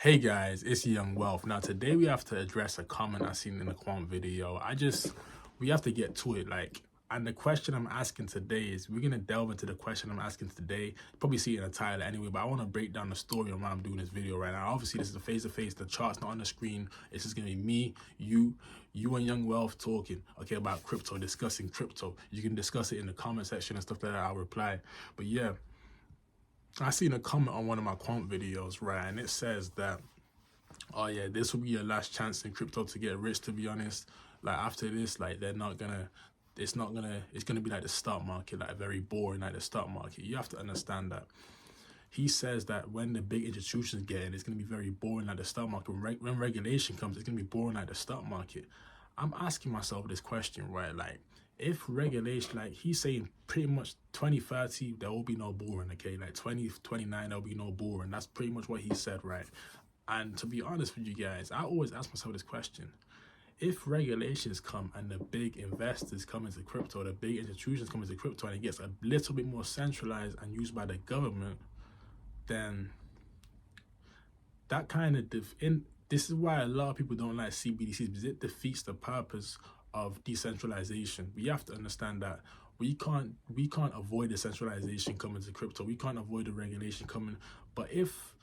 Hey guys, it's Young Wealth. Now today we have to address a comment I seen in the Quant video. We have to get to it. And the question I'm asking today is, we're gonna delve into the question I'm asking today. You probably see it in the title anyway, but I want to break down the story on why I'm doing this video right now. Obviously, this is a face-to-face. The chart's not on the screen. It's just gonna be me, you and Young Wealth talking, okay, about crypto, discussing crypto. You can discuss it in the comment section and stuff like that. I'll reply. But yeah, I seen a comment on one of my Quant videos, right, and it says that, oh yeah, this will be your last chance in crypto to get rich, to be honest. Like after this, it's gonna be like the stock market, like very boring like the stock market. You have to understand that. He says that when the big institutions get in, it's gonna be very boring like the stock market. When regulation comes, it's gonna be boring like the stock market. I'm asking myself this question, right? Like, if regulation, like he's saying pretty much 2030, there will be no boring, okay? Like 2029, there'll be no boring. That's pretty much what he said, right? And to be honest with you guys, I always ask myself this question. If regulations come and the big investors come into crypto, the big institutions come into crypto, and it gets a little bit more centralized and used by the government, then that kind of this is why a lot of people don't like CBDCs, because it defeats the purpose of decentralization. We have to understand that we can't avoid the centralization coming to crypto. We can't avoid the regulation coming. But if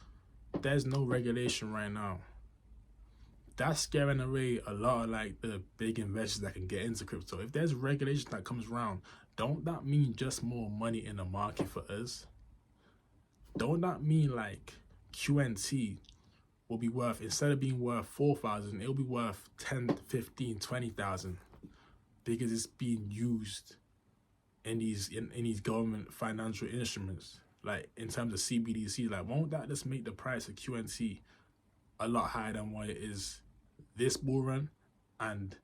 there's no regulation right now, that's scaring away a lot of like the big investors that can get into crypto. If there's regulation that comes around, don't that mean just more money in the market for us? Don't that mean like QNT will be worth, instead of being worth 4,000, it'll be worth 10, 15, 20,000 because it's being used in these government financial instruments, like in terms of CBDC. Like, won't that just make the price of QNT a lot higher than what it is this bull run and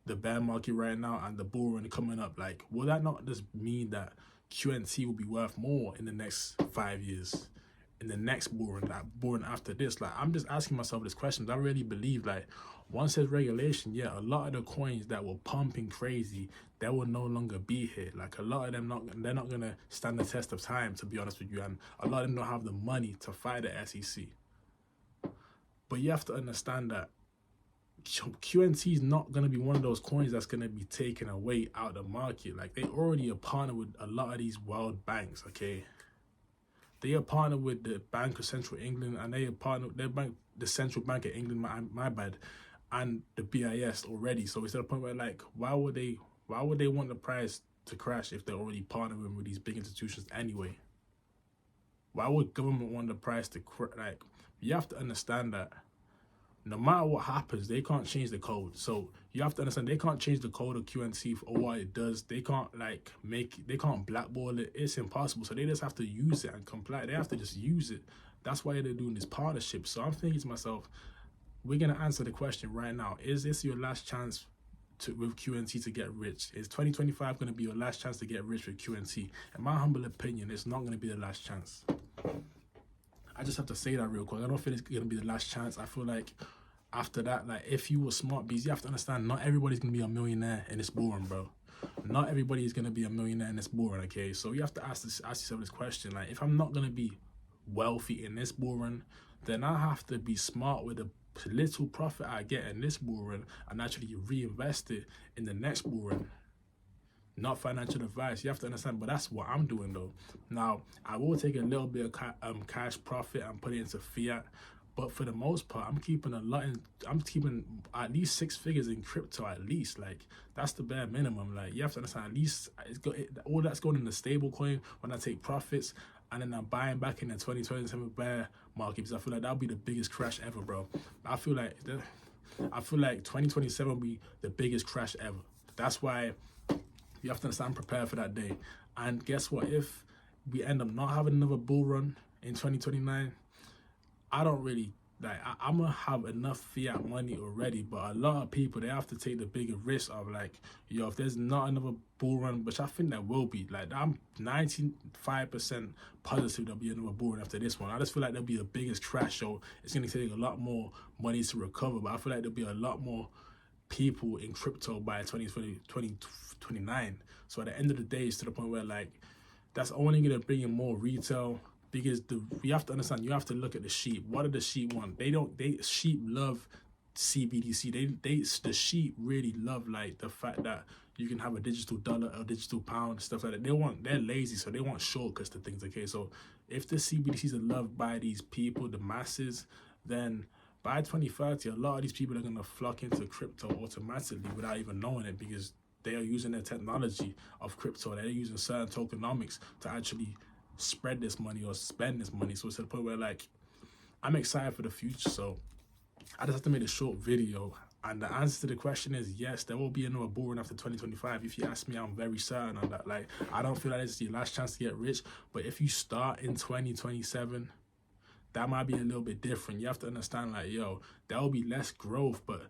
the bear market right now and the bull run coming up? Like, will that not just mean that QNT will be worth more in the next 5 years, in the next bull run, that bull run after this? Like, I'm just asking myself this question. I really believe, like, once there's regulation, yeah, a lot of the coins that were pumping crazy, they will no longer be here. Like, a lot of them they're not gonna stand the test of time, to be honest with you, and a lot of them don't have the money to fight the SEC. But you have to understand that QNT is not going to be one of those coins that's going to be taken away out of the market. Like, they already are partnered with a lot of these world banks, okay? They are partnered with the Bank of Central England, and they are partnered with the Central Bank of England, my bad, and the BIS already. So it's at a point where, like, why would they want the price to crash if they're already partnering with these big institutions anyway? Why would government want the price to like? You have to understand that no matter what happens, they can't change the code. So you have to understand, they can't change the code of QNT or what it does. They can't they can't blackball it. It's impossible. So they just have to use it and comply. They have to just use it. That's why they're doing this partnership. So I'm thinking to myself, we're gonna answer the question right now. Is this your last chance with QNT to get rich? Is 2025 gonna be your last chance to get rich with QNT? In my humble opinion, it's not gonna be the last chance. I just have to say that real quick. I don't feel it's gonna be the last chance. I feel like after that, like, if you were smart bees, you have to understand, not everybody's gonna be a millionaire in this bull run, bro. Not everybody is gonna be a millionaire in this bull run, okay? So you have to ask yourself this question: like, if I'm not gonna be wealthy in this bull run, then I have to be smart with the little profit I get in this bull run and actually reinvest it in the next bull run. Not financial advice, you have to understand, but that's what I'm doing though. Now, I will take a little bit of cash profit and put it into fiat, but for the most part, I'm keeping at least 6 figures in crypto, at least. Like, that's the bare minimum. Like, you have to understand, at least all that's going in the stable coin when I take profits, and then I'm buying back in the 2027 bear market, because I feel like that'll be the biggest crash ever, bro. I feel like 2027 will be the biggest crash ever. That's why you have to understand, I'm prepared for that day. And guess what? If we end up not having another bull run in 2029, I don't really, like, I'm going to have enough fiat money already, but a lot of people, they have to take the bigger risk of, like, yo, if there's not another bull run, which I think there will be, like, I'm 95% positive there'll be another bull run after this one. I just feel like there'll be the biggest crash, so it's going to take a lot more money to recover, but I feel like there'll be a lot more people in crypto by 2029. So at the end of the day, it's to the point where, like, that's only going to bring in more retail, because we have to understand, you have to look at the sheep. What do the sheep want? Sheep love CBDC. The sheep really love like the fact that you can have a digital dollar, a digital pound, stuff like that. They're lazy, so they want shortcuts to things. Okay, so if the CBDCs are loved by these people, the masses, then by 2030, a lot of these people are gonna flock into crypto automatically without even knowing it, because they are using the technology of crypto. They're using certain tokenomics to actually spread this money or spend this money. So it's to the point where like I'm excited for the future. So I just have to make a short video. And the answer to the question is yes, there will be another bull run after 2025. If you ask me, I'm very certain on that. Like, I don't feel like this is your last chance to get rich. But if you start in 2027, that might be a little bit different. You have to understand, like, yo, there will be less growth. But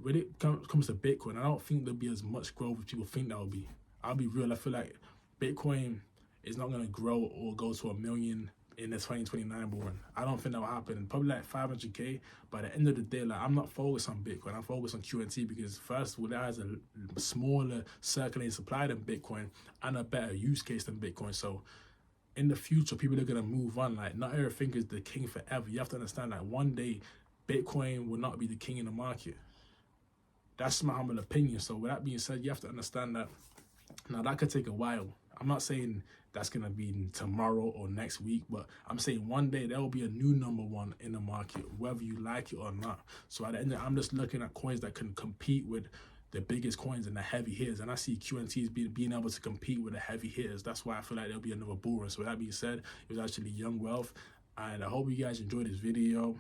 when it comes to Bitcoin, I don't think there'll be as much growth as people think there will be. I'll be real. I feel like Bitcoin is not going to grow or go to 1 million in the 2029 bull run. I don't think that will happen. Probably like 500K. By the end of the day, like, I'm not focused on Bitcoin. I'm focused on QNT because first, well, that has a smaller circulating supply than Bitcoin and a better use case than Bitcoin. So in the future, people are going to move on. Like, not everything is the king forever. You have to understand that one day, Bitcoin will not be the king in the market. That's my humble opinion. So with that being said, you have to understand that now that could take a while. I'm not saying that's going to be tomorrow or next week, but I'm saying one day there will be a new number one in the market, whether you like it or not. So at the end, I'm just looking at coins that can compete with the biggest coins and the heavy hitters. And I see QNTs being able to compete with the heavy hitters. That's why I feel like there'll be another bull run. So with that being said, it was actually Young Wealth. And I hope you guys enjoyed this video.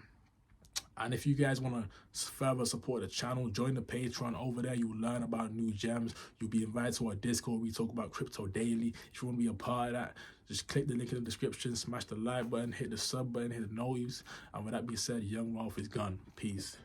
And if you guys want to further support the channel, join the Patreon. Over there, you'll learn about new gems. You'll be invited to our Discord. We talk about crypto daily. If you want to be a part of that, just click the link in the description, smash the like button, hit the sub button, hit the noise. And with that being said, Young Wealth is gone. Peace.